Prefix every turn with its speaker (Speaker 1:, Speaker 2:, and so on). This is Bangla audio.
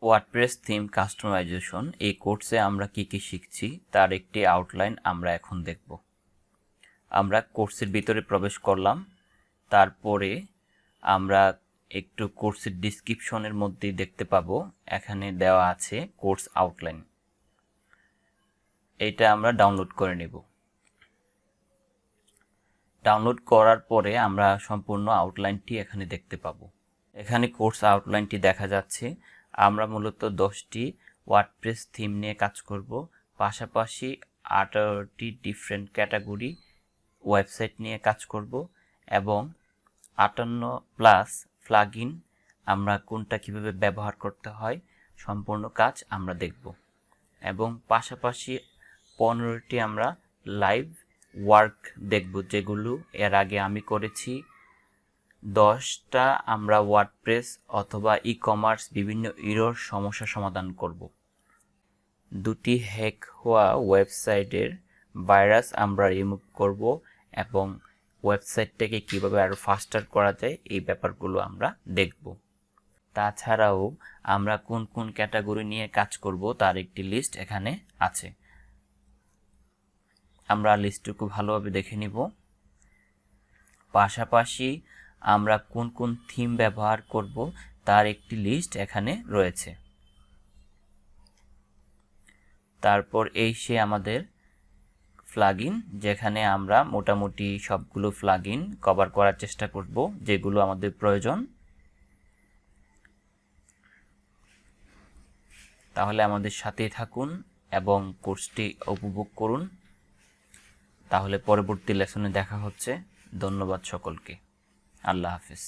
Speaker 1: ওয়ার্ডপ্রেস থিম কাস্টমাইজেশন এই কোর্সে আমরা কি কি শিখছি তার একটি আউটলাইন আমরা এখন দেখব। আমরা কোর্সের ভিতরে প্রবেশ করলাম, তারপরে আমরা একটু কোর্সের ডিসক্রিপশনের মধ্যেই দেখতে পাবো এখানে দেওয়া আছে কোর্স আউটলাইন। এটা আমরা ডাউনলোড করে নেব। ডাউনলোড করার পরে আমরা সম্পূর্ণ আউটলাইনটি এখানে দেখতে পাবো। এখানে কোর্স আউটলাইনটি দেখা যাচ্ছে। আমরা মূলত 10টি ওয়ার্ডপ্রেস থিম নিয়ে কাজ করব, পাশাপাশি 18টি ডিফারেন্ট ক্যাটাগরি ওয়েবসাইট নিয়ে কাজ করব এবং 58+ প্লাগইন আমরা কোনটা কিভাবে ব্যবহার করতে হয় সম্পূর্ণ কাজ আমরা দেখব এবং পাশাপাশি 15টি আমরা লাইভ ওয়ার্ক দেখব, যেগুলো এর আগে আমি করেছি। 10টা আমরা ওয়ার্ডপ্রেস অথবা ই-কমার্স বিভিন্ন এরর সমস্যা সমাধান করব। 2টি হ্যাক হওয়া ওয়েবসাইটের ভাইরাস আমরা রিমুভ করব এবং ওয়েবসাইটটাকে কিভাবে আরও ফাস্টার করা যায় এই ব্যাপারগুলো আমরা দেখব। তাছাড়াও আমরা কোন কোন ক্যাটাগরি নিয়ে কাজ করব তার একটি লিস্ট এখানে আছে। আমরা লিস্টটুকু ভালোভাবে দেখে নিব। পাশাপাশি আমরা কোন কোন থিম ব্যবহার করব তার একটি লিস্ট এখানে রয়েছে। তারপর সে আমাদের প্লাগইন, যেখানে আমরা মোটামুটি সবগুলো প্লাগইন কভার করার চেষ্টা করব যেগুলো আমাদের প্রয়োজন। তাহলে আমাদের সাথেই থাকুন এবং কোর্সটি উপভোগ করুন। তাহলে পরবর্তী লেসনে দেখা হচ্ছে। ধন্যবাদ সকলকে। আল্লাহ হাফেজ।